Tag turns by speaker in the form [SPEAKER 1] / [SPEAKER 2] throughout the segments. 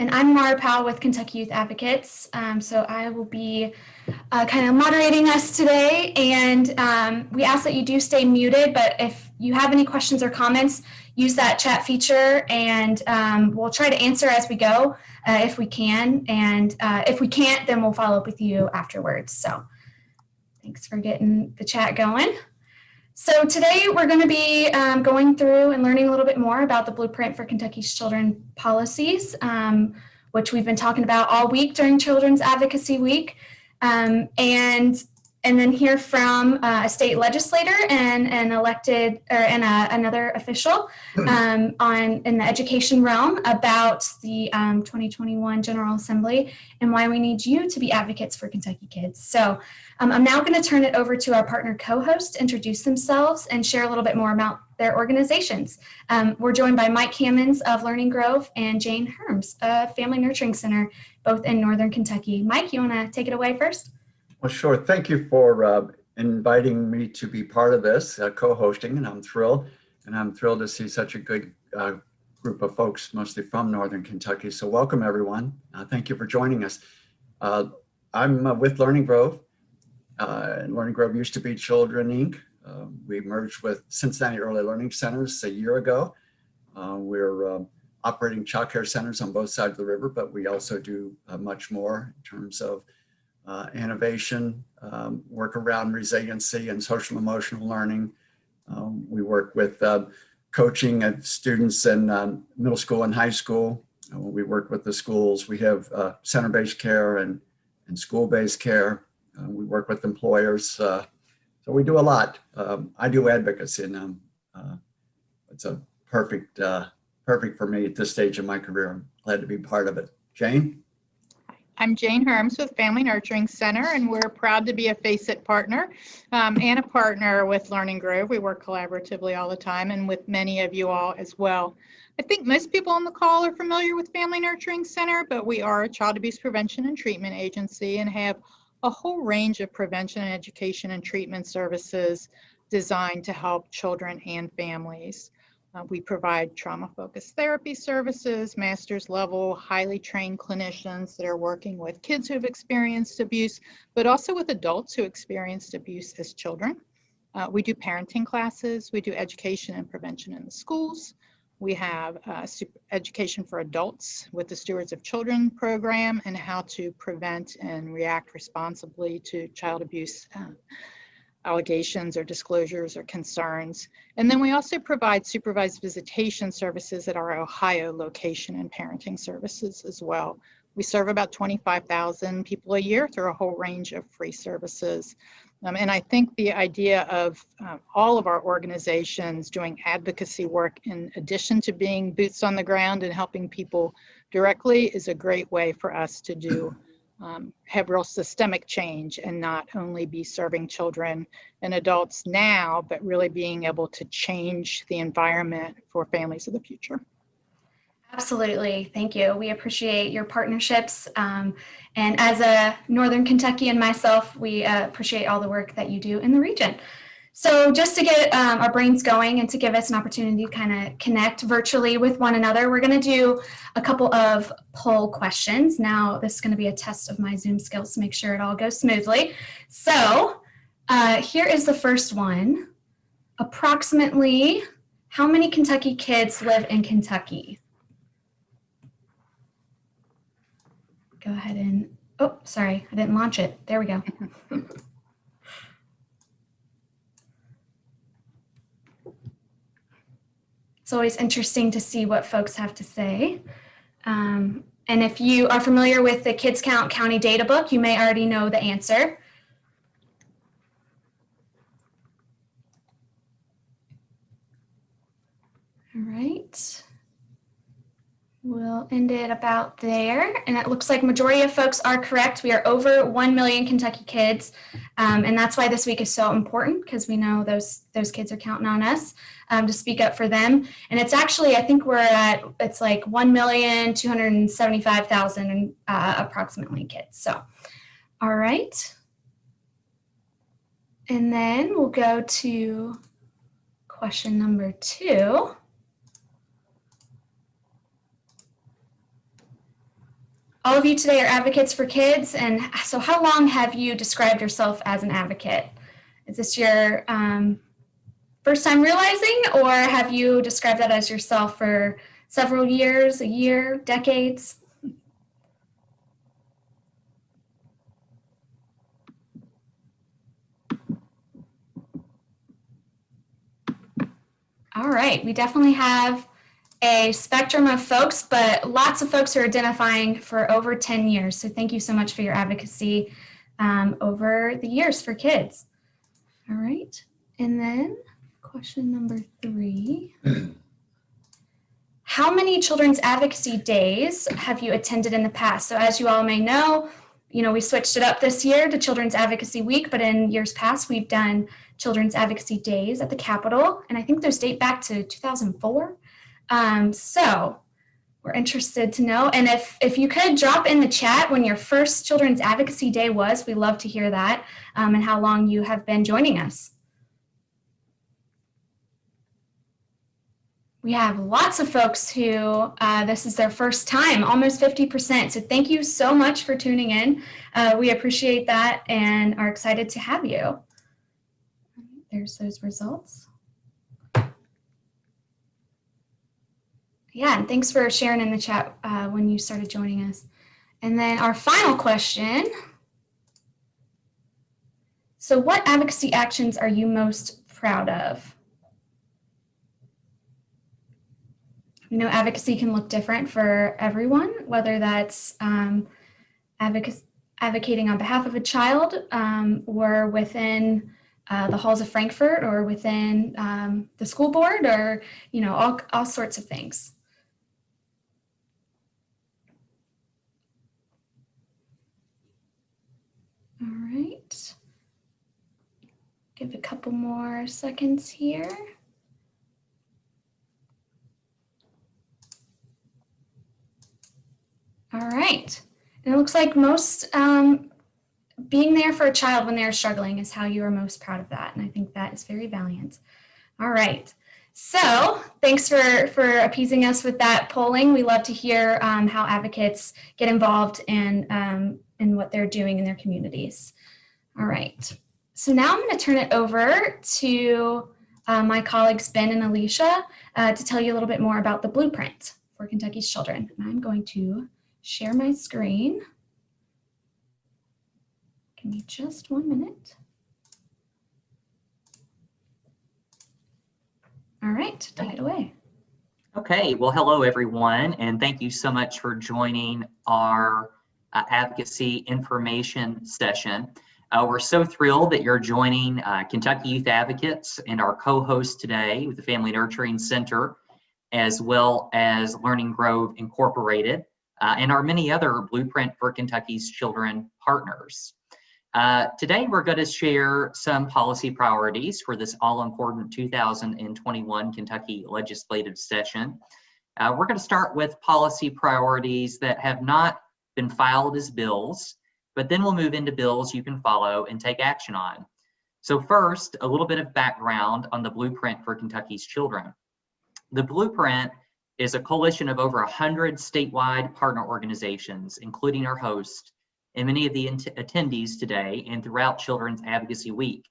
[SPEAKER 1] And I'm Mara Powell with Kentucky Youth Advocates. So I will be kind of moderating us today. And we ask that you do stay muted, but if you have any questions or comments, use that chat feature and we'll try to answer as we go if we can. And if we can't, then we'll follow up with you afterwards. So thanks for getting the chat going. So today we're going to be going through and learning a little bit more about the Blueprint for Kentucky's Children policies, which we've been talking about all week during Children's Advocacy Week, and then hear from a state legislator and an elected or another official in the education realm about the 2021 General Assembly and why we need you to be advocates for Kentucky kids. So I'm now going to turn it over to our partner co-host to introduce themselves and share a little bit more about their organizations. We're joined by Mike Hammonds of Learning Grove and Jane Herms of FamilyNurturing Center, both in Northern Kentucky. Mike, you want to take it away first?
[SPEAKER 2] Well, sure. Thank you for inviting me to be part of this co-hosting, and I'm thrilled. And I'm thrilled to see such a good group of folks, mostly from Northern Kentucky. So welcome, everyone. Thank you for joining us. I'm with Learning Grove. And Learning Grove used to be Children, Inc. We merged with Cincinnati Early Learning Centers a year ago. We're operating child care centers on both sides of the river, but we also do much more in terms of innovation, work around resiliency and social emotional learning. We work with coaching of students in middle school and high school. We work with the schools. We have center-based care and school-based care. We work with employers. So we do a lot. I do advocacy, and it's a perfect for me at this stage of my career. I'm glad to be part of it. Jane?
[SPEAKER 3] I'm Jane Herms with FamilyNurturing Center, and we're proud to be a FACEIT partner and a partner with Learning Grove. We work collaboratively all the time and with many of you all as well. I think most people on the call are familiar with FamilyNurturing Center, but we are a child abuse prevention and treatment agency and have a whole range of prevention and education and treatment services designed to help children and families. We provide trauma-focused therapy services, master's level, highly trained clinicians that are working with kids who have experienced abuse, but also with adults who experienced abuse as children. We do parenting classes. We do education and prevention in the schools. We have education for adults with the Stewards of Children program and how to prevent and react responsibly to child abuse allegations or disclosures or concerns. And then we also provide supervised visitation services at our Ohio location and parenting services as well. We serve about 25,000 people a year through a whole range of free services. And I think the idea of all of our organizations doing advocacy work in addition to being boots on the ground and helping people directly is a great way for us to do have real systemic change and not only be serving children and adults now, but really being able to change the environment for families of the future.
[SPEAKER 1] Absolutely. Thank you. We appreciate your partnerships. And as a Northern Kentuckian myself, we appreciate all the work that you do in the region. So just to get our brains going and to give us an opportunity to kind of connect virtually with one another, we're going to do a couple of poll questions. Now, this is going to be a test of my Zoom skills to make sure it all goes smoothly. So here is the first one. Approximately how many Kentucky kids live in Kentucky? Go ahead and, oh, sorry, I didn't launch it. There we go. It's always interesting to see what folks have to say. And if you are familiar with the Kids Count County Data Book, you may already know the answer. All right. We'll end it about there. And it looks like majority of folks are correct. We are over 1 million Kentucky kids. And that's why this week is so important, because we know those kids are counting on us to speak up for them. And it's actually, I think we're at, it's like 1,275,000 approximately kids. So, all right. And then we'll go to question number 2. All of you today are advocates for kids, and so how long have you described yourself as an advocate? Is this your first time realizing, or have you described that as yourself for several years, a year, decades? All right, we definitely have a spectrum of folks, but lots of folks are identifying for over 10 years. So thank you so much for your advocacy over the years for kids. All right, and then question number 3. How many children's advocacy days have you attended in the past? So as you all may know, we switched it up this year to Children's Advocacy Week, but in years past, we've done Children's Advocacy Days at the Capitol, and I think those date back to 2004. So we're interested to know, and if you could drop in the chat when your first Children's Advocacy Day was, we'd love to hear that, and how long you have been joining us. We have lots of folks who this is their first time, almost 50%. So thank you so much for tuning in. We appreciate that and are excited to have you. There's those results. Yeah, and thanks for sharing in the chat when you started joining us. And then our final question. So what advocacy actions are you most proud of? Advocacy can look different for everyone, whether that's advocating on behalf of a child or within the halls of Frankfurt or within the school board or, all sorts of things. All right. Give a couple more seconds here. All right, and it looks like most being there for a child when they're struggling is how you are most proud of that, and I think that is very valiant. All right, so thanks for appeasing us with that polling. We love to hear how advocates get involved in what they're doing in their communities. All right, so now I'm going to turn it over to my colleagues Ben and Alicia to tell you a little bit more about the blueprint for Kentucky's children, and I'm going to share my screen. Give me just 1 minute. All right, take it away.
[SPEAKER 4] Okay, well, hello everyone, and thank you so much for joining our advocacy information session. We're so thrilled that you're joining Kentucky Youth Advocates and our co-host today with the Family Nurturing Center, as well as Learning Grove Incorporated, and our many other Blueprint for Kentucky's Children partners. Today, we're going to share some policy priorities for this all-important 2021 Kentucky legislative session. We're going to start with policy priorities that have not been filed as bills, but then we'll move into bills you can follow and take action on. So first, a little bit of background on the Blueprint for Kentucky's Children. The Blueprint is a coalition of over 100 statewide partner organizations, including our host, and many of the attendees today and throughout Children's Advocacy Week.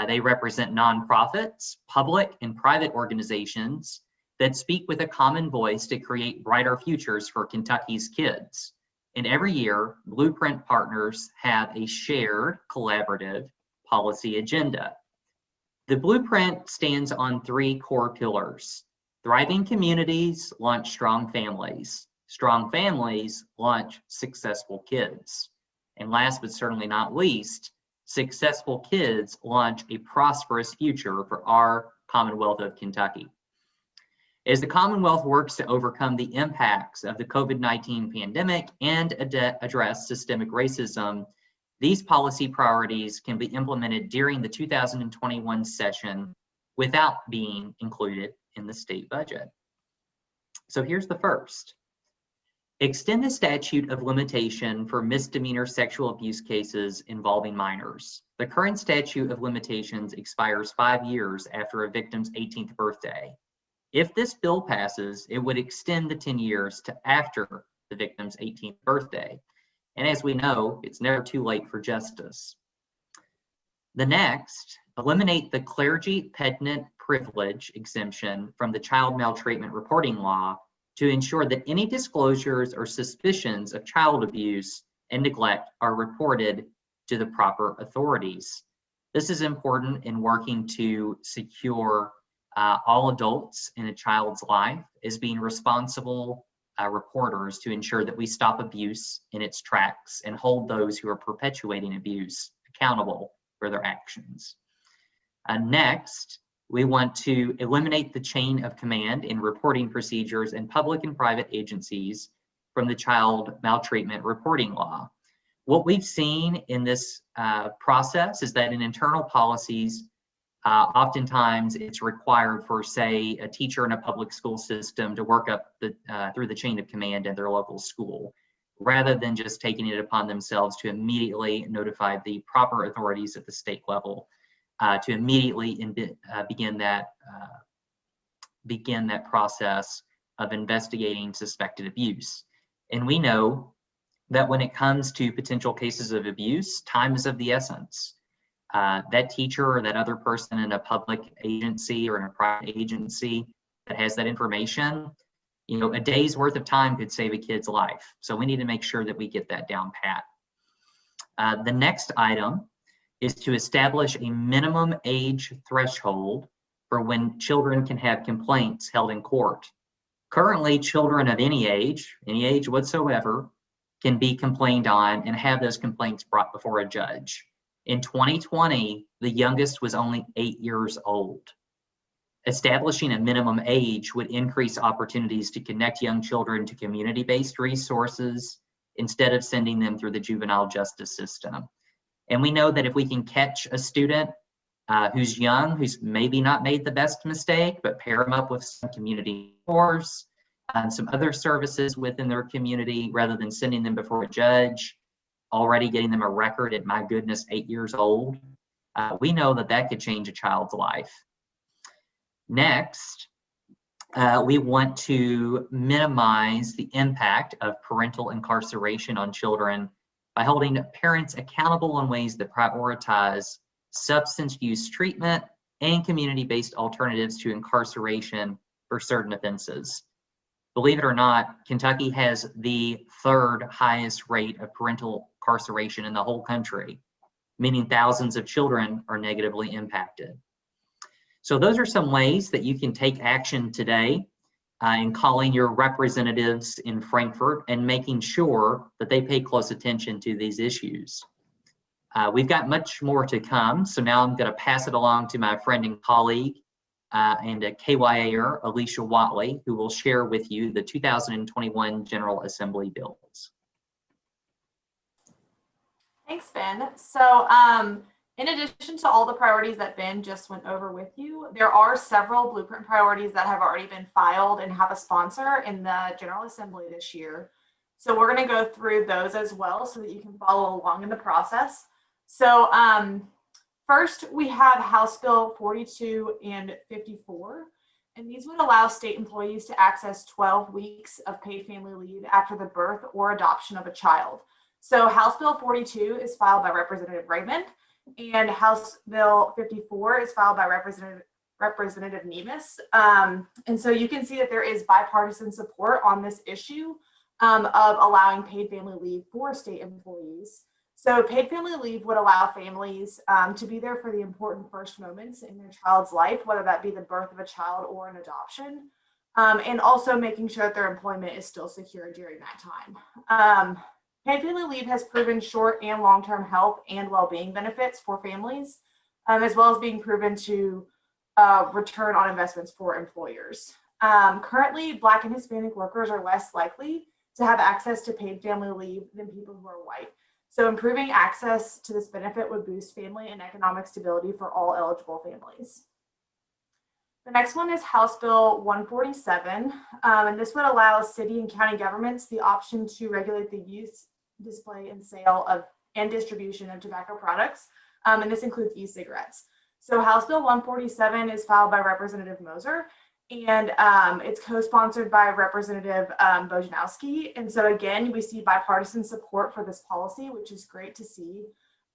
[SPEAKER 4] They represent nonprofits, public and private organizations that speak with a common voice to create brighter futures for Kentucky's kids. And every year, Blueprint partners have a shared collaborative policy agenda. The Blueprint stands on 3 core pillars. Thriving communities launch strong families. Strong families launch successful kids. And last but certainly not least, successful kids launch a prosperous future for our Commonwealth of Kentucky. As the Commonwealth works to overcome the impacts of the COVID-19 pandemic and address systemic racism, these policy priorities can be implemented during the 2021 session without being included in the state budget. So here's the first. Extend the statute of limitation for misdemeanor sexual abuse cases involving minors. The current statute of limitations expires 5 years after a victim's 18th birthday. If this bill passes, it would extend the 10 years to after the victim's 18th birthday. And as we know, it's never too late for justice. The next, eliminate the clergy pedant privilege exemption from the child maltreatment reporting law to ensure that any disclosures or suspicions of child abuse and neglect are reported to the proper authorities. This is important in working to secure all adults in a child's life as being responsible reporters to ensure that we stop abuse in its tracks and hold those who are perpetuating abuse accountable for their actions. Next, we want to eliminate the chain of command in reporting procedures in public and private agencies from the child maltreatment reporting law. What we've seen in this process is that in internal policies, oftentimes it's required for, say, a teacher in a public school system to work up through the chain of command at their local school, rather than just taking it upon themselves to immediately notify the proper authorities at the state level to immediately begin that process of investigating suspected abuse. And we know that when it comes to potential cases of abuse, time is of the essence. That teacher or that other person in a public agency or in a private agency that has that information, you know, a day's worth of time could save a kid's life. So we need to make sure that we get that down pat. The next item is to establish a minimum age threshold for when children can have complaints held in court. Currently, children of any age whatsoever, can be complained on and have those complaints brought before a judge. In 2020, the youngest was only 8 years old. Establishing a minimum age would increase opportunities to connect young children to community-based resources instead of sending them through the juvenile justice system. And we know that if we can catch a student who's young, who's maybe not made the best mistake, but pair them up with some community course and some other services within their community, rather than sending them before a judge, already getting them a record at, my goodness, 8 years old, we know that that could change a child's life. Next, we want to minimize the impact of parental incarceration on children by holding parents accountable in ways that prioritize substance use treatment and community-based alternatives to incarceration for certain offenses. Believe it or not, Kentucky has the third highest rate of parental incarceration in the whole country, meaning thousands of children are negatively impacted. So those are some ways that you can take action today in calling your representatives in Frankfort and making sure that they pay close attention to these issues. We've got much more to come, so now I'm going to pass it along to my friend and colleague and a KYAer, Alicia Watley, who will share with you the 2021 General Assembly bills.
[SPEAKER 5] Thanks, Ben. So in addition to all the priorities that Ben just went over with you, there are several blueprint priorities that have already been filed and have a sponsor in the General Assembly this year. So we're going to go through those as well so that you can follow along in the process. So first, we have House Bill 42 and 54, and these would allow state employees to access 12 weeks of paid family leave after the birth or adoption of a child. So House Bill 42 is filed by Representative Raymond, and House Bill 54 is filed by Representative Nemes. And so you can see that there is bipartisan support on this issue of allowing paid family leave for state employees. So paid family leave would allow families to be there for the important first moments in their child's life, whether that be the birth of a child or an adoption, and also making sure that their employment is still secure during that time. Paid family leave has proven short and long-term health and well-being benefits for families, as well as being proven to return on investments for employers. Currently, Black and Hispanic workers are less likely to have access to paid family leave than people who are white. So improving access to this benefit would boost family and economic stability for all eligible families. The next one is House Bill 147, and this would allow city and county governments the option to regulate the use, display, and sale of and distribution of tobacco products, and this includes e-cigarettes. So House Bill 147 is filed by Representative Moser, And it's co-sponsored by Representative Bojanowski. And so again, we see bipartisan support for this policy, which is great to see.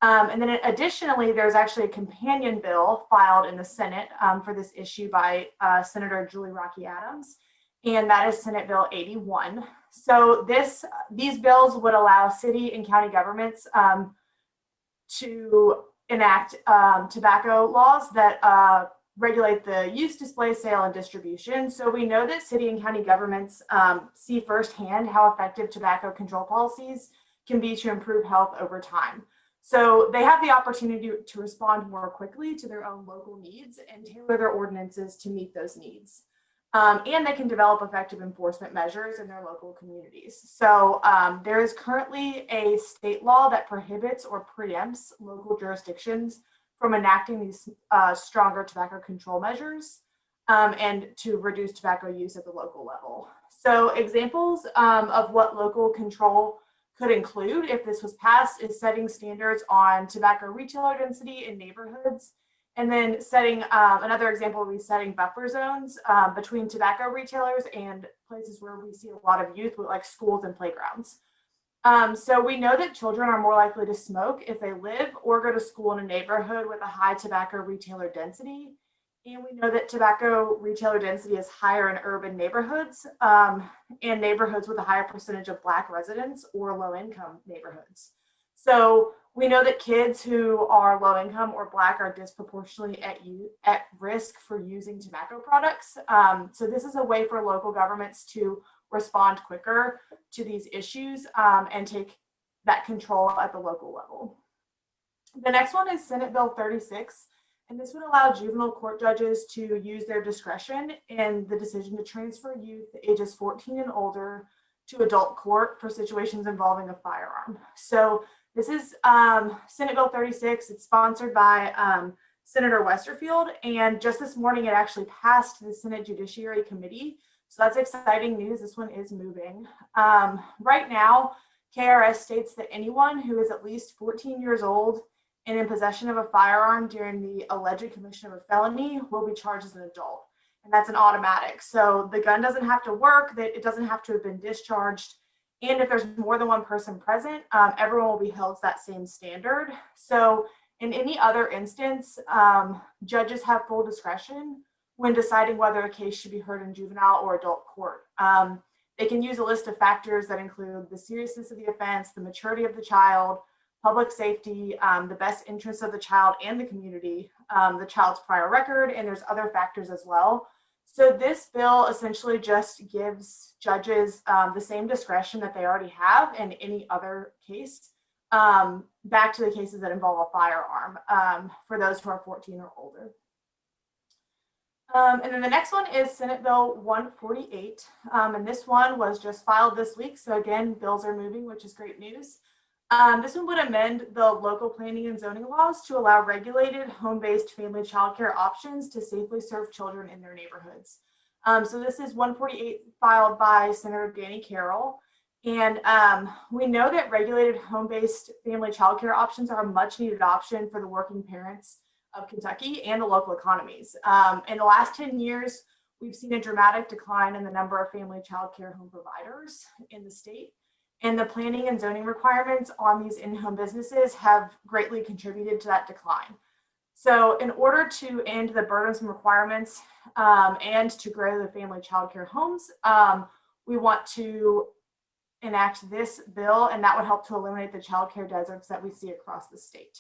[SPEAKER 5] And then additionally, there's actually a companion bill filed in the Senate for this issue by Senator Julie Rocky Adams, and that is Senate Bill 81. So these bills would allow city and county governments to enact tobacco laws that regulate the use, display, sale, and distribution. So we know that city and county governments see firsthand how effective tobacco control policies can be to improve health over time. So they have the opportunity to respond more quickly to their own local needs and tailor their ordinances to meet those needs. And they can develop effective enforcement measures in their local communities. So there is currently a state law that prohibits or preempts local jurisdictions from enacting these stronger tobacco control measures and to reduce tobacco use at the local level. So examples of what local control could include if this was passed is setting standards on tobacco retailer density in neighborhoods, and then setting another example would be setting buffer zones between tobacco retailers and places where we see a lot of youth, like schools and playgrounds. So we know that children are more likely to smoke if they live or go to school in a neighborhood with a high tobacco retailer density. And we know that tobacco retailer density is higher in urban neighborhoods and neighborhoods with a higher percentage of Black residents or low-income neighborhoods. So we know that kids who are low-income or Black are disproportionately at risk for using tobacco products. So this is a way for local governments to respond quicker to these issues and take that control at the local level. The next one is Senate Bill 36. And this would allow juvenile court judges to use their discretion in the decision to transfer youth ages 14 and older to adult court for situations involving a firearm. So this is Senate Bill 36. It's sponsored by Senator Westerfield. And just this morning, it actually passed the Senate Judiciary Committee. So that's exciting news. This one is moving. Right now, KRS states that anyone who is at least 14 years old and in possession of a firearm during the alleged commission of a felony will be charged as an adult. And that's an automatic. So the gun doesn't have to work, it doesn't have to have been discharged. And if there's more than one person present, everyone will be held to that same standard. So in any other instance, judges have full discretion when deciding whether a case should be heard in juvenile or adult court. They can use a list of factors that include the seriousness of the offense, the maturity of the child, public safety, the best interests of the child and the community, the child's prior record, and there's other factors as well. So this bill essentially just gives judges the same discretion that they already have in any other case, back to the cases that involve a firearm for those who are 14 or older. And then the next one is Senate Bill 148. And this one was just filed this week. So again, bills are moving, which is great news. This one would amend the local planning and zoning laws to allow regulated home-based family childcare options to safely serve children in their neighborhoods. So this is 148 filed by Senator Danny Carroll. And we know that regulated home-based family childcare options are a much needed option for the working parents of Kentucky and the local economies. In the last 10 years, we've seen a dramatic decline in the number of family childcare home providers in the state. And the planning and zoning requirements on these in-home businesses have greatly contributed to that decline. So in order to end the burdensome requirements and to grow the family childcare homes, we want to enact this bill, and that would help to eliminate the childcare deserts that we see across the state.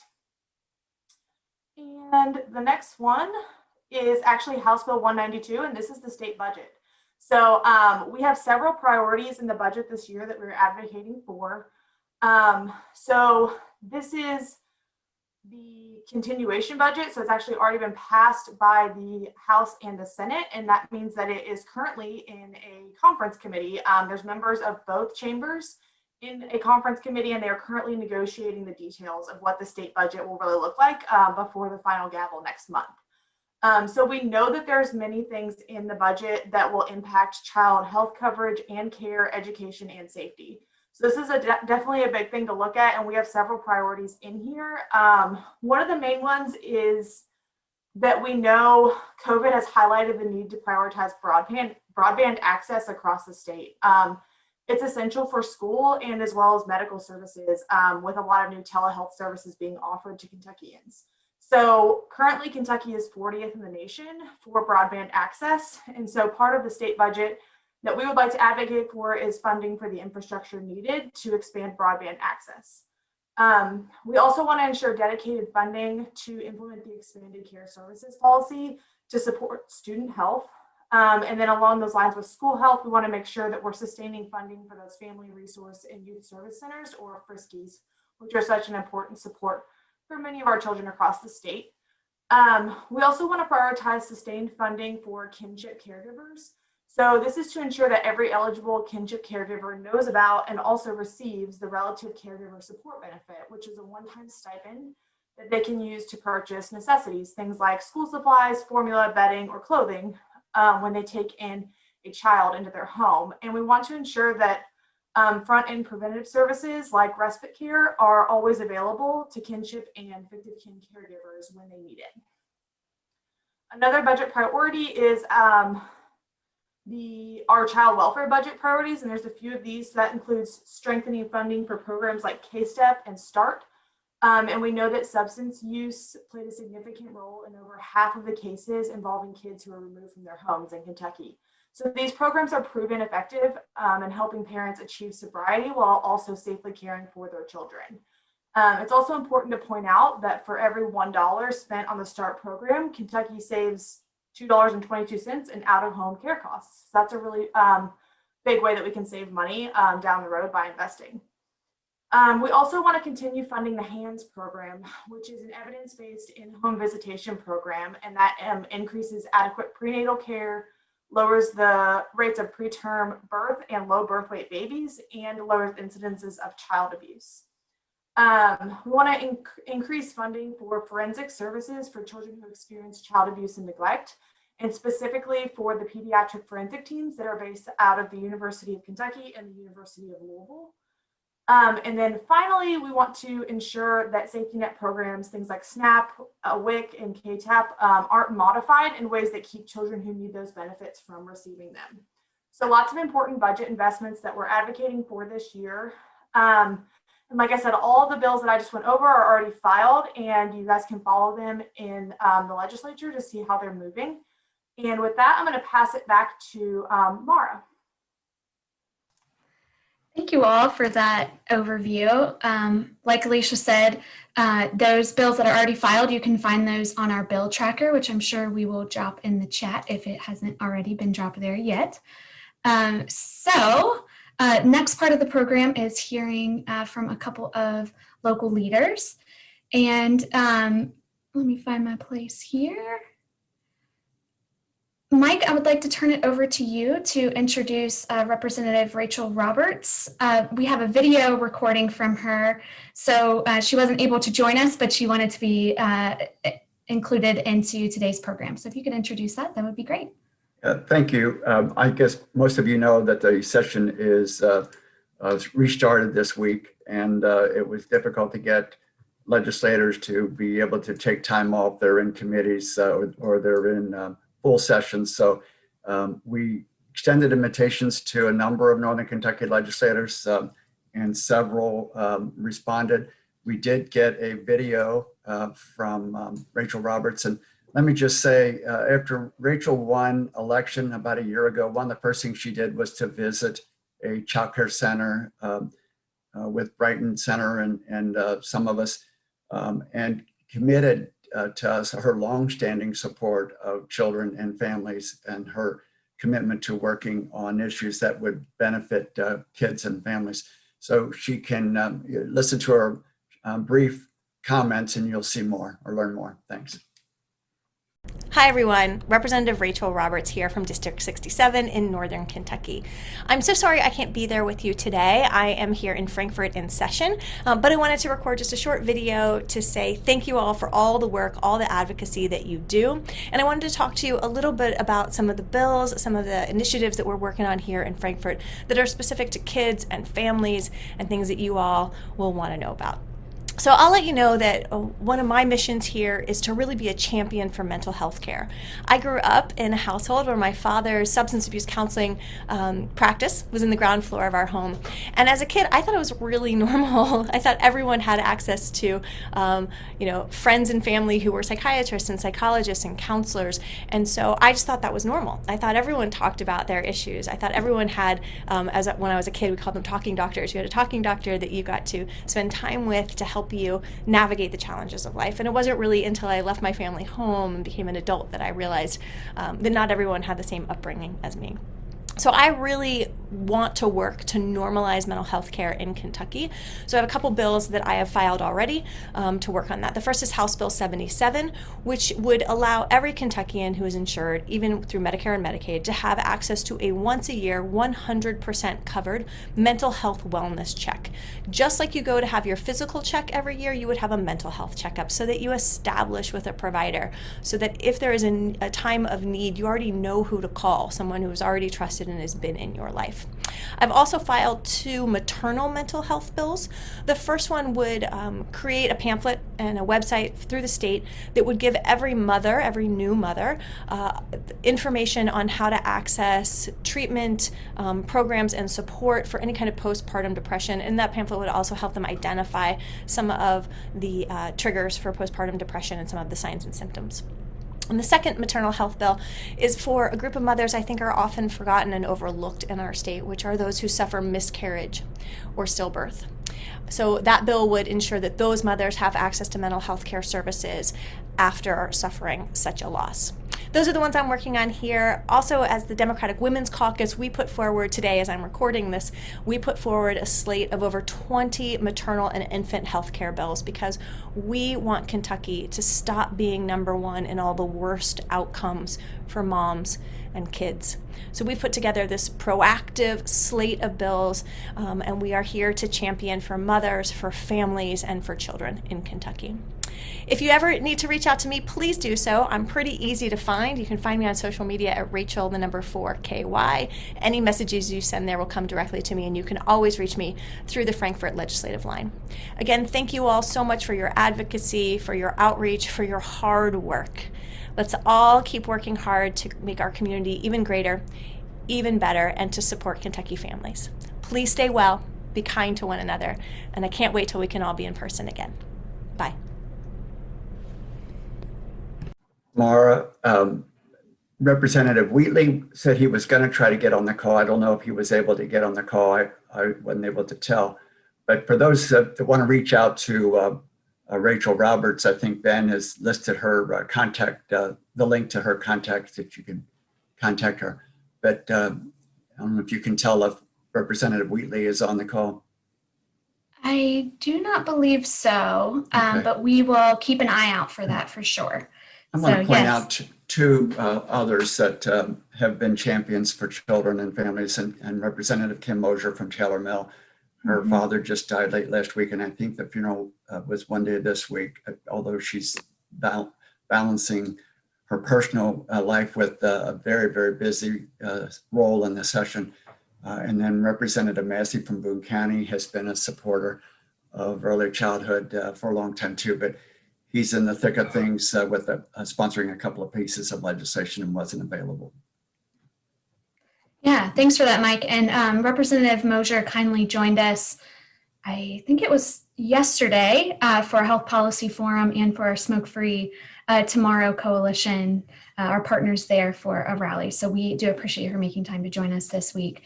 [SPEAKER 5] And the next one is actually House Bill 192, and this is the state budget. So we have several priorities in the budget this year that we're advocating for. So this is the continuation budget. So it's actually already been passed by the House and the Senate, and that means that it is currently in a conference committee. There's members of both chambers in a conference committee, and they're currently negotiating the details of what the state budget will really look like before the final gavel next month. So we know that there's many things in the budget that will impact child health coverage and care, education, and safety. So this is definitely a big thing to look at, and we have several priorities in here. One of the main ones is that we know COVID has highlighted the need to prioritize broadband access across the state. It's essential for school and as well as medical services, with a lot of new telehealth services being offered to Kentuckians. So currently Kentucky is 40th in the nation for broadband access. And so part of the state budget that we would like to advocate for is funding for the infrastructure needed to expand broadband access. We also want to ensure dedicated funding to implement the expanded care services policy to support student health. And then along those lines with school health, we want to make sure that we're sustaining funding for those family resource and youth service centers, or FRISKIs, which are such an important support for many of our children across the state. We also want to prioritize sustained funding for kinship caregivers. So this is to ensure that every eligible kinship caregiver knows about and also receives the relative caregiver support benefit, which is a one-time stipend that they can use to purchase necessities, things like school supplies, formula, bedding, or clothing, when they take in a child into their home. And we want to ensure that front-end preventative services like respite care are always available to kinship and fictive kin caregivers when they need it. Another budget priority is our child welfare budget priorities, and there's a few of these. That includes strengthening funding for programs like K-STEP and START. And we know that substance use played a significant role in over half of the cases involving kids who are removed from their homes in Kentucky. So these programs are proven effective in helping parents achieve sobriety while also safely caring for their children. It's also important to point out that for every $1 spent on the START program, Kentucky saves $2.22 in out-of-home care costs. So that's a really big way that we can save money down the road by investing. We also want to continue funding the HANDS program, which is an evidence-based in-home visitation program, and that increases adequate prenatal care, lowers the rates of preterm birth and low birth weight babies, and lowers incidences of child abuse. We want to increase funding for forensic services for children who experience child abuse and neglect, and specifically for the pediatric forensic teams that are based out of the University of Kentucky and the University of Louisville. And then finally, we want to ensure that safety net programs, things like SNAP, WIC, and KTAP, aren't modified in ways that keep children who need those benefits from receiving them. So lots of important budget investments that we're advocating for this year. And like I said, all the bills that I just went over are already filed, and you guys can follow them in the legislature to see how they're moving. And with that, I'm going to pass it back to Mara.
[SPEAKER 1] Thank you all for that overview. Like Alicia said, those bills that are already filed, you can find those on our bill tracker, which I'm sure we will drop in the chat if it hasn't already been dropped there yet. Next part of the program is hearing from a couple of local leaders. And let me find my place here. Mike, I would like to turn it over to you to introduce Representative Rachel Roberts. We have a video recording from her, so she wasn't able to join us, but she wanted to be included into today's program. So if you could introduce that, that would be great.
[SPEAKER 2] Thank you. I guess most of you know that the session is restarted this week, and it was difficult to get legislators to be able to take time off. They're in committees or they're in full sessions. So we extended invitations to a number of Northern Kentucky legislators, and several responded. We did get a video from Rachel Roberts. And let me just say, after Rachel won election about a year ago, one of the first things she did was to visit a child care center with Brighton Center and some of us, and committed to us her longstanding support of children and families, and her commitment to working on issues that would benefit kids and families. So she can listen to her brief comments, and you'll see more or learn more. Thanks.
[SPEAKER 6] Hi everyone, Representative Rachel Roberts here from District 67 in Northern Kentucky. I'm so sorry I can't be there with you today. I am here in Frankfort in session, but I wanted to record just a short video to say thank you all for all the work, all the advocacy that you do. And I wanted to talk to you a little bit about some of the bills, some of the initiatives that we're working on here in Frankfort that are specific to kids and families and things that you all will want to know about. So I'll let you know that one of my missions here is to really be a champion for mental health care. I grew up in a household where my father's substance abuse counseling practice was in the ground floor of our home. And as a kid, I thought it was really normal. I thought everyone had access to, friends and family who were psychiatrists and psychologists and counselors. And so I just thought that was normal. I thought everyone talked about their issues. I thought everyone had, when I was a kid, we called them talking doctors. You had a talking doctor that you got to spend time with to help you navigate the challenges of life. And it wasn't really until I left my family home and became an adult that I realized that not everyone had the same upbringing as me. So I really want to work to normalize mental health care in Kentucky. So I have a couple bills that I have filed already to work on that. The first is House Bill 77, which would allow every Kentuckian who is insured, even through Medicare and Medicaid, to have access to a once a year, 100% covered mental health wellness check. Just like you go to have your physical check every year, you would have a mental health checkup so that you establish with a provider, so that if there is a time of need, you already know who to call, someone who is already trusted and has been in your life. I've also filed 2 maternal mental health bills. The first one would create a pamphlet and a website through the state that would give every mother, every new mother, information on how to access treatment, programs, and support for any kind of postpartum depression. And that pamphlet would also help them identify some of the triggers for postpartum depression and some of the signs and symptoms. And the second maternal health bill is for a group of mothers I think are often forgotten and overlooked in our state, which are those who suffer miscarriage or stillbirth. So that bill would ensure that those mothers have access to mental health care services after suffering such a loss. Those are the ones I'm working on here. Also, as the Democratic Women's Caucus, we put forward today, as I'm recording this, we put forward a slate of over 20 maternal and infant health care bills because we want Kentucky to stop being number one in all the worst outcomes for moms and kids. So we put together this proactive slate of bills, and we are here to champion for mothers, for families, and for children in Kentucky. If you ever need to reach out to me, please do so. I'm pretty easy to find. You can find me on social media at Rachel, 4KY. Any messages you send there will come directly to me, and you can always reach me through the Frankfort legislative line. Again, thank you all so much for your advocacy, for your outreach, for your hard work. Let's all keep working hard to make our community even greater, even better, and to support Kentucky families. Please stay well, be kind to one another, and I can't wait till we can all be in person again. Bye.
[SPEAKER 2] Mara, Representative Wheatley said he was going to try to get on the call. I don't know if he was able to get on the call. I wasn't able to tell. But for those that want to reach out to Rachel Roberts, I think Ben has listed her contact, the link to her contact that you can contact her. But I don't know if you can tell if Representative Wheatley is on the call.
[SPEAKER 1] I do not believe so,
[SPEAKER 2] Okay.
[SPEAKER 1] but we will keep an eye out for that for sure.
[SPEAKER 2] I want to
[SPEAKER 1] So,
[SPEAKER 2] point
[SPEAKER 1] yes.
[SPEAKER 2] out 2 others that have been champions for children and families, and Representative Kim Mosier from Taylor Mill. Her father just died late last week, and I think the funeral was one day this week, although she's balancing her personal life with a very, very busy role in the session. And then Representative Massey from Boone County has been a supporter of early childhood for a long time too, but he's in the thick of things with sponsoring a couple of pieces of legislation and wasn't available.
[SPEAKER 1] Yeah, thanks for that, Mike. And Representative Mosier kindly joined us, I think it was yesterday, for our Health Policy Forum and for our Smoke Free Tomorrow Coalition, our partners there for a rally. So we do appreciate her making time to join us this week,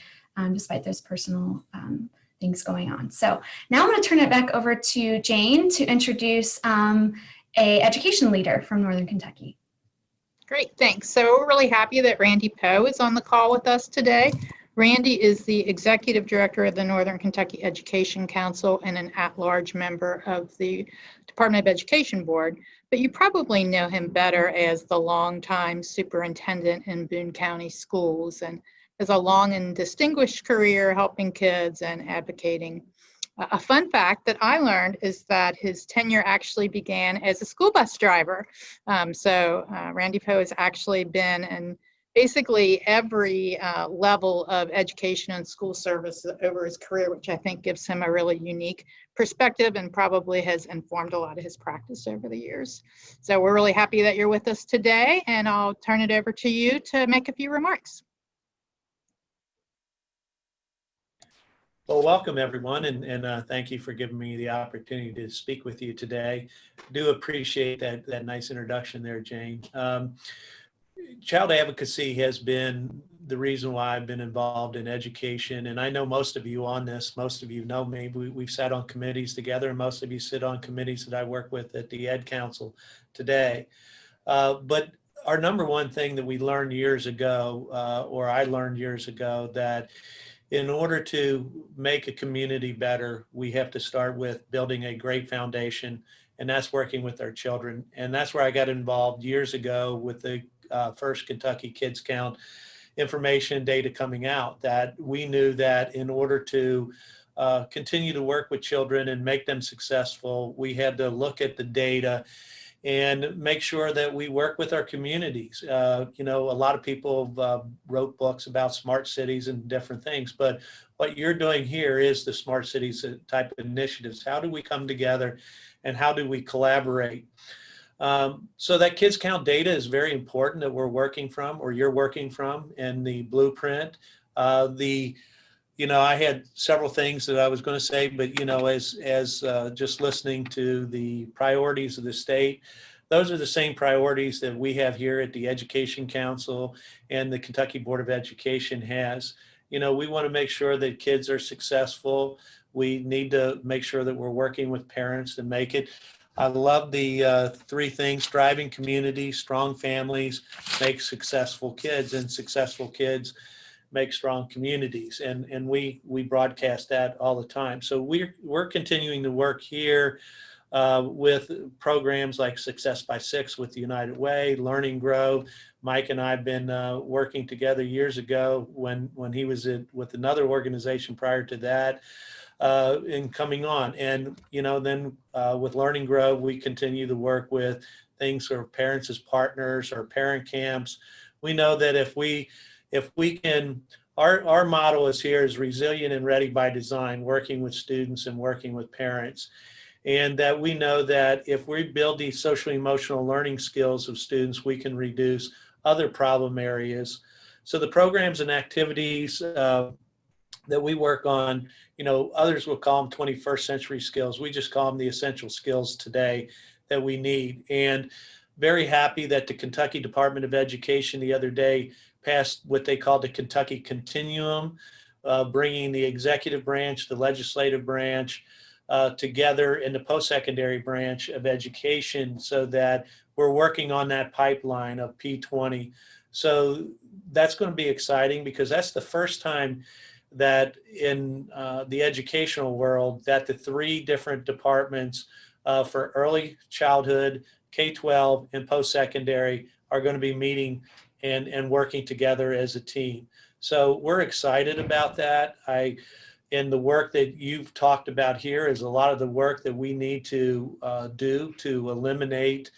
[SPEAKER 1] despite those personal things going on. So now I'm going to turn it back over to Jane to introduce a education leader from Northern Kentucky.
[SPEAKER 3] Great, thanks. So we're really happy that Randy Poe is on the call with us today. Randy is the Executive Director of the Northern Kentucky Education Council and an at-large member of the Department of Education Board, but you probably know him better as the longtime superintendent in Boone County Schools and has a long and distinguished career helping kids and advocating. A fun fact that I learned is that his tenure actually began as a school bus driver. So Randy Poe has actually been in basically every level of education and school service over his career, which I think gives him a really unique perspective and probably has informed a lot of his practice over the years. So we're really happy that you're with us today, and I'll turn it over to you to make a few remarks.
[SPEAKER 7] Well, welcome everyone, and thank you for giving me the opportunity to speak with you today. Do appreciate that nice introduction there, Jane. Child advocacy has been the reason why I've been involved in education, and I know most of you on this. Most of you know me. We've sat on committees together, and most of you sit on committees that I work with at the Ed Council today. But our number one thing that we learned years ago, or I learned years ago, that in order to make a community better, we have to start with building a great foundation, and that's working with our children. And that's where I got involved years ago with the first Kentucky Kids Count information data coming out, that we knew that in order to continue to work with children and make them successful, we had to look at the data and make sure that we work with our communities. You know, a lot of people wrote books about smart cities and different things, but what you're doing here is the smart cities type of initiatives. How do we come together and how do we collaborate? So that Kids Count data is very important that we're working from, or you're working from, in the blueprint. You know, I had several things that I was going to say, but you know, as just listening to the priorities of the state, those are the same priorities that we have here at the Education Council and the Kentucky Board of Education has. You know, we want to make sure that kids are successful. We need to make sure that we're working with parents to make it. I love the three things: thriving communities, strong families, make successful kids, and successful kids make strong communities. And we broadcast that all the time. So we're continuing to work here with programs like Success by Six with the United Way, Learning Grow. Mike and I have been working together years ago when he was with another organization prior to that. And coming on, and you know, then with Learning Grow, we continue to work with things for parents as partners or parent camps. We know that if we can, our model is here is resilient and ready by design, working with students and working with parents, and that we know that if we build these social emotional learning skills of students, we can reduce other problem areas. So the programs and activities that we work on, you know, others will call them 21st century skills. We just call them the essential skills today that we need. And very happy that the Kentucky Department of Education the other day passed what they called the Kentucky Continuum, bringing the executive branch, the legislative branch together in the post-secondary branch of education, so that we're working on that pipeline of P20. So that's going to be exciting, because that's the first time that in the educational world that the three different departments for early childhood, K-12, and post-secondary are going to be meeting and working together as a team. So we're excited about that. And the work that you've talked about here is a lot of the work that we need to do to eliminate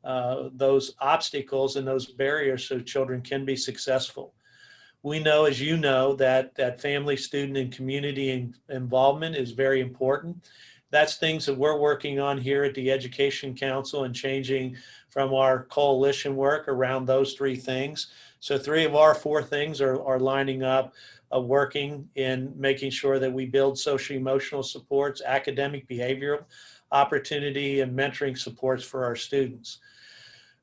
[SPEAKER 7] those obstacles and those barriers so children can be successful. We know, as you know, that family, student, and community involvement is very important. That's things that we're working on here at the Education Council and changing from our coalition work around those three things. So 3 of our 4 things are lining up, working in making sure that we build social emotional supports, academic behavioral opportunity, and mentoring supports for our students.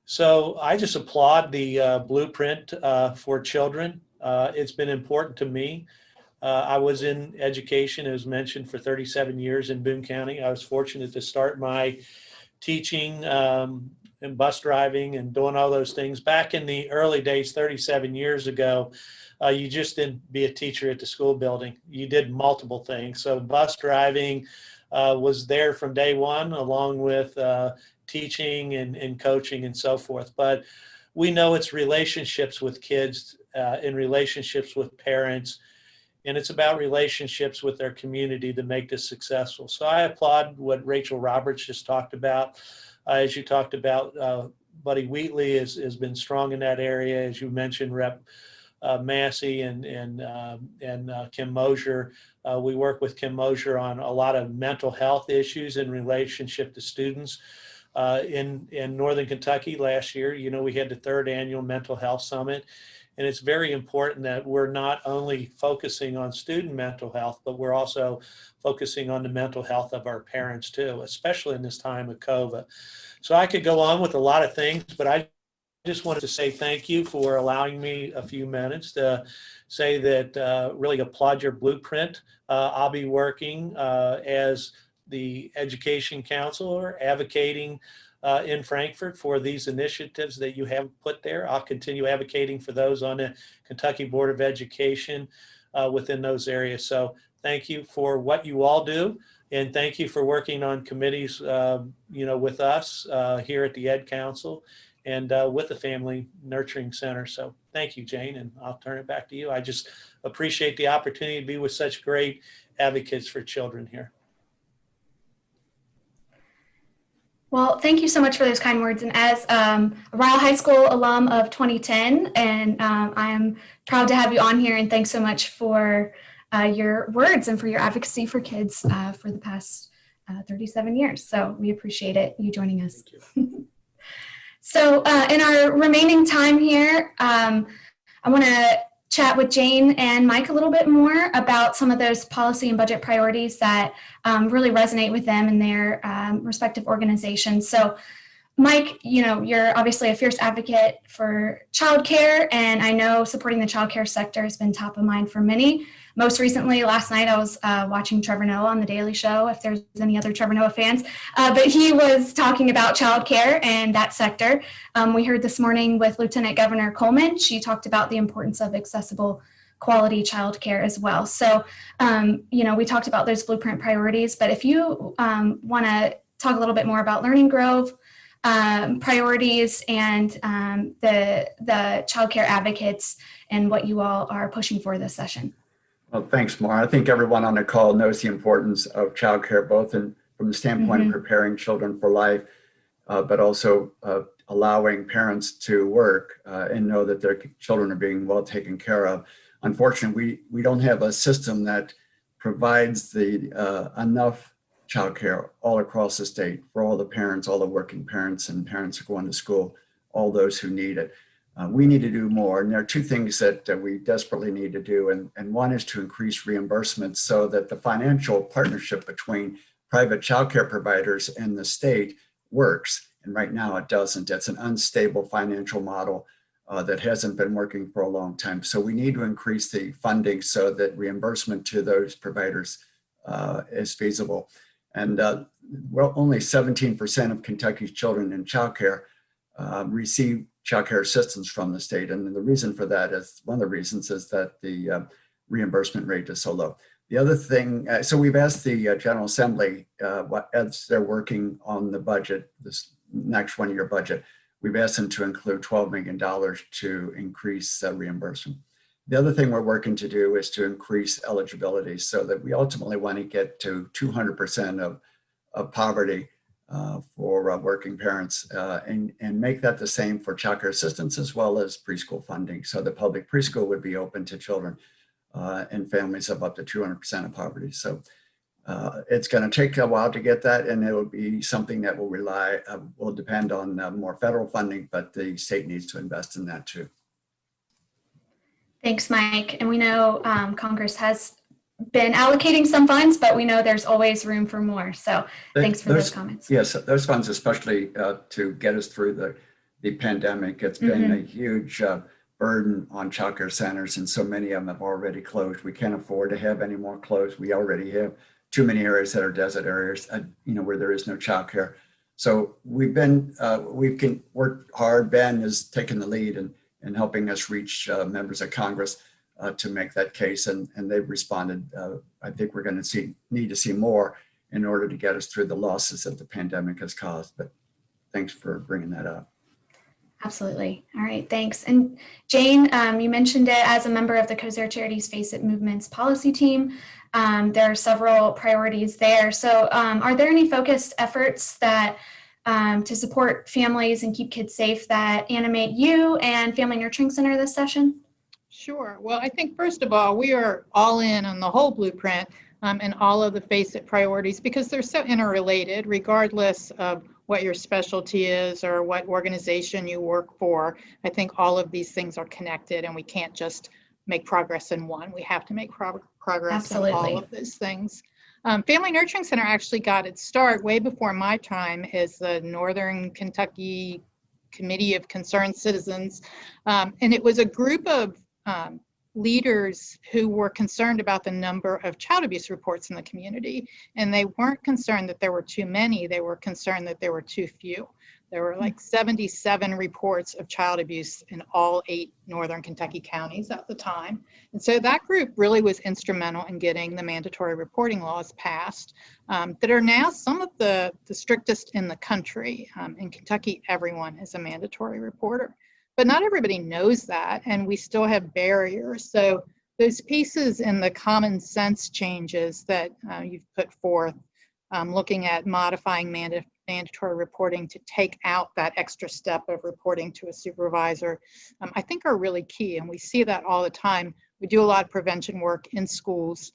[SPEAKER 7] So I just applaud the blueprint for children. It's been important to me. I was in education, as mentioned, for 37 years in Boone County. I was fortunate to start my teaching and bus driving and doing all those things back in the early days, 37 years ago. You just didn't be a teacher at the school building. You did multiple things. So bus driving was there from day one, along with teaching and coaching and so forth. But we know it's relationships with kids and relationships with parents, and it's about relationships with their community to make this successful. So I applaud what Rachel Roberts just talked about, as you talked about Buddy Wheatley has been strong in that area. As you mentioned, Rep. Massey and Kim Mosier. We work with Kim Mosier on a lot of mental health issues in relationship to students. In Northern Kentucky last year, we had the 3rd annual Mental Health Summit. And it's very important that we're not only focusing on student mental health, but we're also focusing on the mental health of our parents too, especially in this time of COVID. So I could go on with a lot of things, but I just wanted to say thank you for allowing me a few minutes to say that really applaud your blueprint. I'll be working as the education counselor advocating in Frankfort for these initiatives that you have put there. I'll continue advocating for those on the Kentucky Board of Education within those areas. So thank you for what you all do. And thank you for working on committees, with us here at the Ed Council and with the Family Nurturing Center. So thank you, Jane, and I'll turn it back to you. I just appreciate the opportunity to be with such great advocates for children here.
[SPEAKER 1] Well, thank you so much for those kind words. And as a Ryle High School alum of 2010, and I am proud to have you on here. And thanks so much for your words and for your advocacy for kids for the past 37 years. So we appreciate it, you joining us. So in our remaining time here, I want to chat with Jane and Mike a little bit more about some of those policy and budget priorities that really resonate with them and their respective organizations. So Mike, you're obviously a fierce advocate for childcare, and I know supporting the childcare sector has been top of mind for many. Most recently, last night, I was watching Trevor Noah on The Daily Show, if there's any other Trevor Noah fans, but he was talking about childcare and that sector. We heard this morning with Lieutenant Governor Coleman. She talked about the importance of accessible quality childcare as well. So, we talked about those blueprint priorities, but if you want to talk a little bit more about Learning Grove, priorities and the childcare advocates and what you all are pushing for this session.
[SPEAKER 2] Well, thanks, Maura. I think everyone on the call knows the importance of childcare, both from the standpoint of preparing children for life, but also allowing parents to work and know that their children are being well taken care of. Unfortunately, we don't have a system that provides the enough childcare all across the state for all the parents, all the working parents and parents who are going to school, all those who need it. We need to do more. And there are two things that we desperately need to do. And one is to increase reimbursement so that the financial partnership between private childcare providers and the state works. And right now it doesn't. It's an unstable financial model that hasn't been working for a long time. So we need to increase the funding so that reimbursement to those providers is feasible. And only 17% of Kentucky's children in childcare receive childcare assistance from the state. And the reason for that is, one of the reasons is that the reimbursement rate is so low. The other thing, so we've asked the General Assembly, as they're working on the budget, this next one-year budget, we've asked them to include $12 million to increase reimbursement. The other thing we're working to do is to increase eligibility so that we ultimately want to get to 200% of poverty for working parents and make that the same for childcare assistance as well as preschool funding. So the public preschool would be open to children and families of up to 200% of poverty. So it's going to take a while to get that, and it will be something that will depend on more federal funding, but the state needs to invest in that too.
[SPEAKER 1] Thanks, Mike. And we know Congress has been allocating some funds, but we know there's always room for more. So thanks for those comments.
[SPEAKER 2] Yes, those funds, especially to get us through the pandemic, it's been a huge burden on childcare centers, and so many of them have already closed. We can't afford to have any more closed. We already have too many areas that are desert areas, where there is no childcare. So we've worked hard. Ben has taken the lead in helping us reach members of Congress to make that case, and they've responded. I think we're going to need to see more in order to get us through the losses that the pandemic has caused. But thanks for bringing that up.
[SPEAKER 1] Absolutely. All right, thanks. And Jane, you mentioned it as a member of the COSAR Charities Face It Movement's policy team. There are several priorities there. So are there any focused efforts that to support families and keep kids safe that animate you and Family Nurturing Center this session?
[SPEAKER 3] Sure. Well, I think first of all, we are all in on the whole blueprint and all of the FACE-IT priorities because they're so interrelated, regardless of what your specialty is or what organization you work for. I think all of these things are connected and we can't just make progress in one. We have to make progress in all of those things. Family Nurturing Center actually got its start way before my time as the Northern Kentucky Committee of Concerned Citizens. And it was a group of leaders who were concerned about the number of child abuse reports in the community. And they weren't concerned that there were too many, they were concerned that there were too few. There were like 77 reports of child abuse in all 8 Northern Kentucky counties at the time. And so that group really was instrumental in getting the mandatory reporting laws passed that are now some of the strictest in the country. In Kentucky, everyone is a mandatory reporter. But not everybody knows that, and we still have barriers. So those pieces in the common sense changes that you've put forth, looking at modifying mandatory reporting to take out that extra step of reporting to a supervisor, I think are really key. And we see that all the time. We do a lot of prevention work in schools.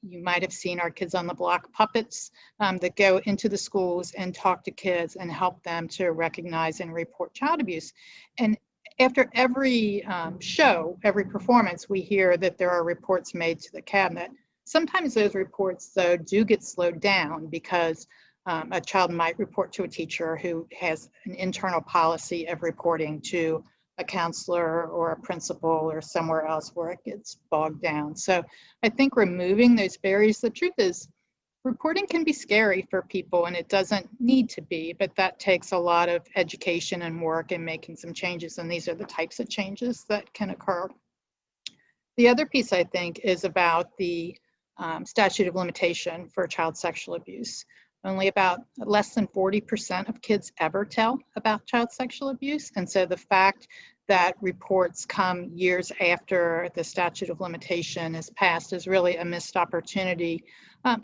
[SPEAKER 3] You might have seen our Kids on the Block puppets that go into the schools and talk to kids and help them to recognize and report child abuse. And after every show, every performance, we hear that there are reports made to the cabinet. Sometimes those reports, though, do get slowed down because a child might report to a teacher who has an internal policy of reporting to a counselor or a principal or somewhere else where it gets bogged down. So I think removing those barriers, the truth is reporting can be scary for people and it doesn't need to be, but that takes a lot of education and work and making some changes. And these are the types of changes that can occur. The other piece I think is about the statute of limitation for child sexual abuse. Only about less than 40% of kids ever tell about child sexual abuse. And so the fact that reports come years after the statute of limitation is passed is really a missed opportunity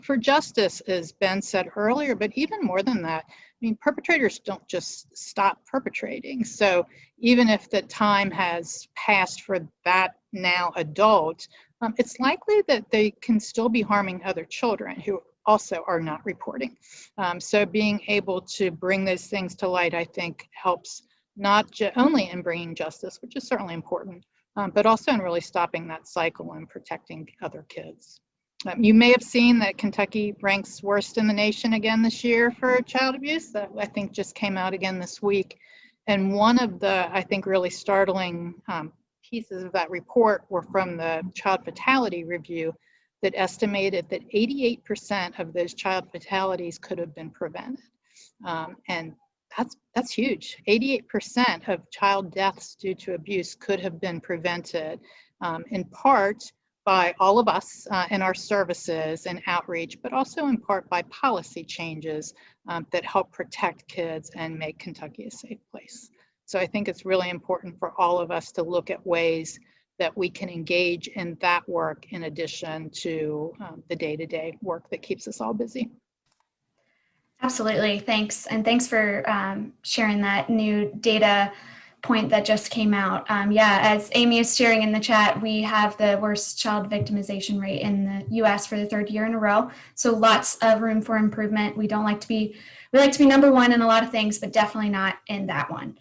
[SPEAKER 3] for justice, as Ben said earlier, but even more than that, I mean, perpetrators don't just stop perpetrating. So even if the time has passed for that now adult, it's likely that they can still be harming other children who also are not reporting. So being able to bring those things to light, I think, helps not only in bringing justice, which is certainly important, but also in really stopping that cycle and protecting other kids. You may have seen that Kentucky ranks worst in the nation again this year for child abuse. That I think just came out again this week. And one of the, I think, really startling pieces of that report were from the Child Fatality Review that estimated that 88% of those child fatalities could have been prevented. And that's huge. 88% of child deaths due to abuse could have been prevented, in part by all of us in our services and outreach, but also in part by policy changes that help protect kids and make Kentucky a safe place. So I think it's really important for all of us to look at ways that we can engage in that work in addition to the day-to-day work that keeps us all busy.
[SPEAKER 1] Absolutely, thanks. And thanks for sharing that new data point that just came out. Yeah, as Amy is sharing in the chat, we have the worst child victimization rate in the US for the 3rd year in a row. So lots of room for improvement. We like to be number one in a lot of things, but definitely not in that one.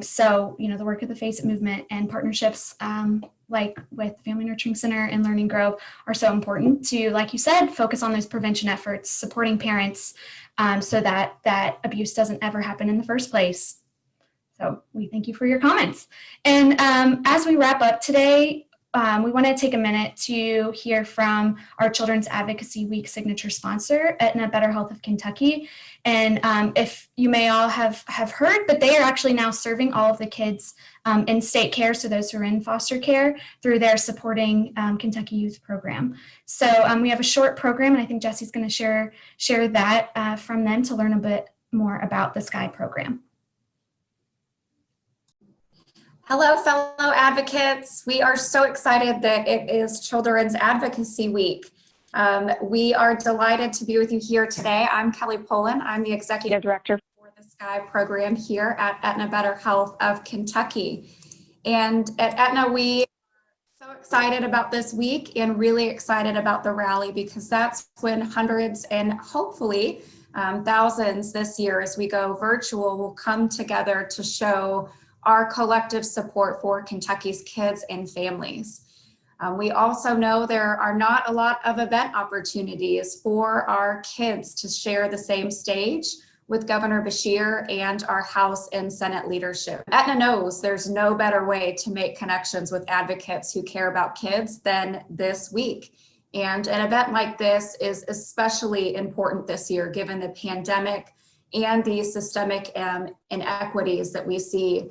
[SPEAKER 1] So, you know, the work of the FACE-IT movement and partnerships like with Family Nurturing Center and Learning Grove are so important to, like you said, focus on those prevention efforts, supporting parents so that that abuse doesn't ever happen in the first place. So we thank you for your comments. And as we wrap up today, we want to take a minute to hear from our Children's Advocacy Week signature sponsor, Aetna Better Health of Kentucky. And if you may all have heard, but they are actually now serving all of the kids in state care, so those who are in foster care, through their Supporting Kentucky Youth program. So we have a short program, and I think Jesse's going to share that from them to learn a bit more about the SKY program.
[SPEAKER 8] Hello, fellow advocates. We are so excited that it is Children's Advocacy Week. We are delighted to be with you here today. I'm Kelly Poland. I'm the Executive Director for the SKY program here at Aetna Better Health of Kentucky. And at Aetna, we are so excited about this week and really excited about the rally, because that's when hundreds and hopefully thousands this year as we go virtual will come together to show our collective support for Kentucky's kids and families. We also know there are not a lot of event opportunities for our kids to share the same stage with Governor Beshear and our House and Senate leadership. Aetna knows there's no better way to make connections with advocates who care about kids than this week. And an event like this is especially important this year, given the pandemic and the systemic inequities that we see,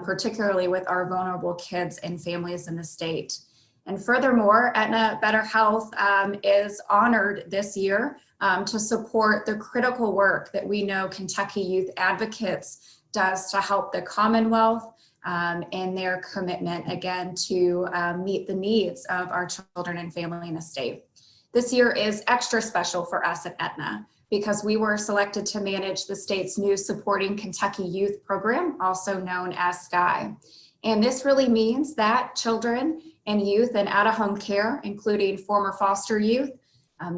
[SPEAKER 8] particularly with our vulnerable kids and families in the state. And furthermore, Aetna Better Health is honored this year to support the critical work that we know Kentucky Youth Advocates does to help the Commonwealth in their commitment, again, to meet the needs of our children and family in the state. This year is extra special for us at Aetna because we were selected to manage the state's new Supporting Kentucky Youth program, also known as SKY. And this really means that children and youth in out-of-home care, including former foster youth,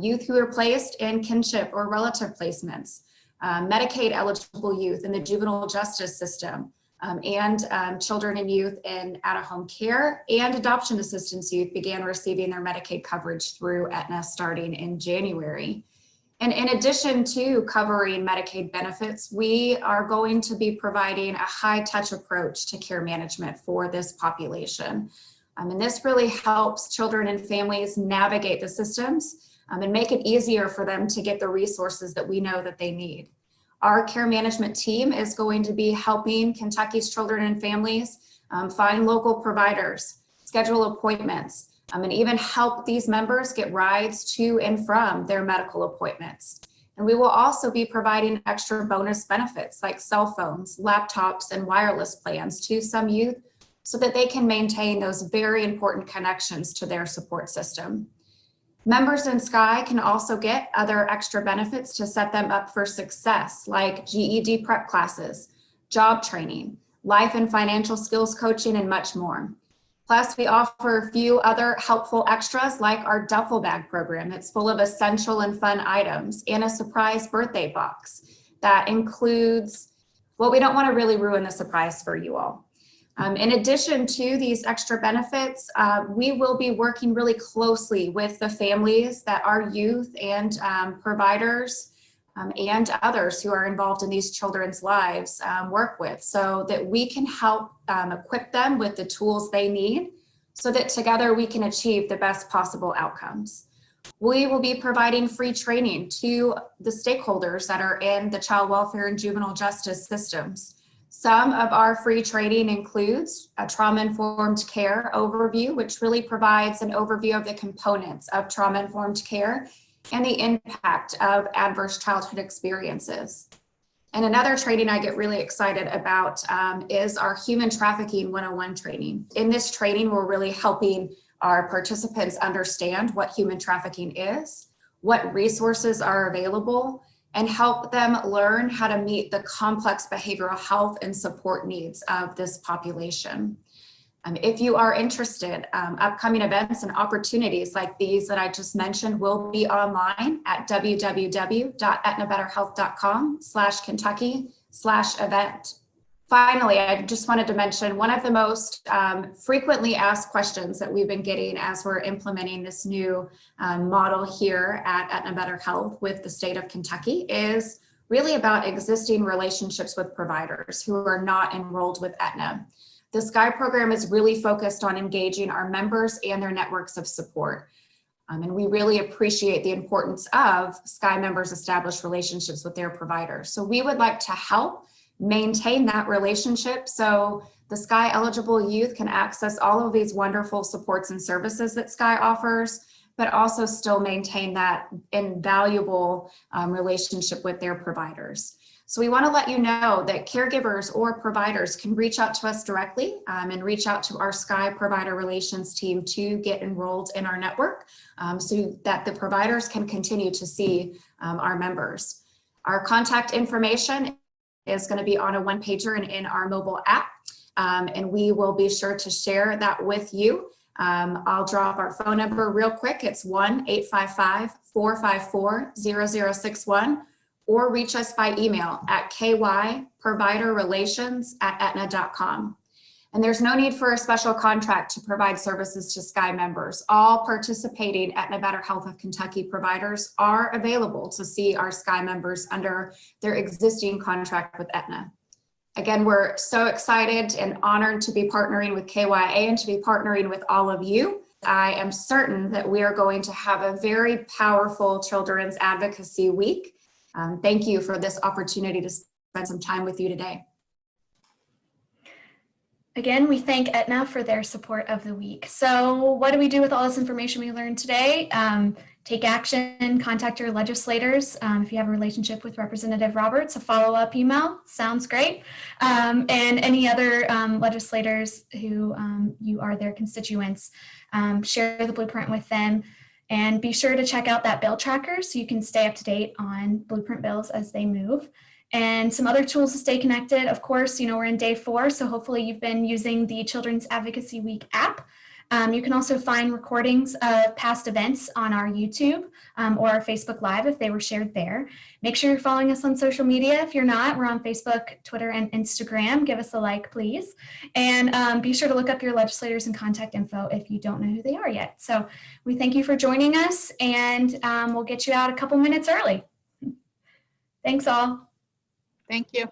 [SPEAKER 8] youth who are placed in kinship or relative placements, Medicaid eligible youth in the juvenile justice system, and children and youth in out-of-home care and adoption assistance youth began receiving their Medicaid coverage through Aetna starting in January. And in addition to covering Medicaid benefits, we are going to be providing a high-touch approach to care management for this population. And this really helps children and families navigate the systems and make it easier for them to get the resources that we know that they need. Our care management team is going to be helping Kentucky's children and families find local providers, schedule appointments, and even help these members get rides to and from their medical appointments. And we will also be providing extra bonus benefits like cell phones, laptops, and wireless plans to some youth so that they can maintain those very important connections to their support system. Members in SKY can also get other extra benefits to set them up for success, like GED prep classes, job training, life and financial skills coaching, and much more. Plus, we offer a few other helpful extras like our duffel bag program that's full of essential and fun items and a surprise birthday box that includes, well, we don't want to really ruin the surprise for you all. In addition to these extra benefits, we will be working really closely with the families that our youth and providers and others who are involved in these children's lives work with, so that we can help equip them with the tools they need so that together we can achieve the best possible outcomes. We will be providing free training to the stakeholders that are in the child welfare and juvenile justice systems. Some of our free training includes a trauma-informed care overview, which really provides an overview of the components of trauma-informed care and the impact of adverse childhood experiences. And another training I get really excited about is our Human Trafficking 101 training. In this training, we're really helping our participants understand what human trafficking is, what resources are available, and help them learn how to meet the complex behavioral health and support needs of this population. If you are interested, upcoming events and opportunities like these that I just mentioned will be online at www.aetnabetterhealth.com/Kentucky/event. Finally, I just wanted to mention one of the most frequently asked questions that we've been getting as we're implementing this new model here at Aetna Better Health with the state of Kentucky is really about existing relationships with providers who are not enrolled with Aetna. The SKY program is really focused on engaging our members and their networks of support. And we really appreciate the importance of SKY members' established relationships with their providers. So we would like to help maintain that relationship so the SKY eligible youth can access all of these wonderful supports and services that SKY offers, but also still maintain that invaluable relationship with their providers. So we want to let you know that caregivers or providers can reach out to us directly and reach out to our SKY provider relations team to get enrolled in our network so that the providers can continue to see our members. Our contact information is going to be on a one-pager and in our mobile app. And we will be sure to share that with you. I'll drop our phone number real quick. It's 1-855-454-0061, or reach us by email at kyproviderrelations@aetna.com. And there's no need for a special contract to provide services to Sky members. All participating Aetna Better Health of Kentucky providers are available to see our Sky members under their existing contract with Aetna. Again, we're so excited and honored to be partnering with KYA and to be partnering with all of you. I am certain that we are going to have a very powerful Children's Advocacy Week. Thank you for this opportunity to spend some time with you today.
[SPEAKER 1] Again, we thank Aetna for their support of the week. So what do we do with all this information we learned today? Take action, contact your legislators. If you have a relationship with Representative Roberts, a follow-up email sounds great. And any other legislators who you are their constituents, share the blueprint with them. And be sure to check out that bill tracker so you can stay up to date on blueprint bills as they move. And some other tools to stay connected. Of course, we're in day 4, so hopefully you've been using the Children's Advocacy Week app. You can also find recordings of past events on our YouTube or our Facebook Live if they were shared there. Make sure you're following us on social media. If you're not, we're on Facebook, Twitter, and Instagram. Give us a like, please. And be sure to look up your legislators and contact info if you don't know who they are yet. So we thank you for joining us, and we'll get you out a couple minutes early. Thanks all.
[SPEAKER 3] Thank you.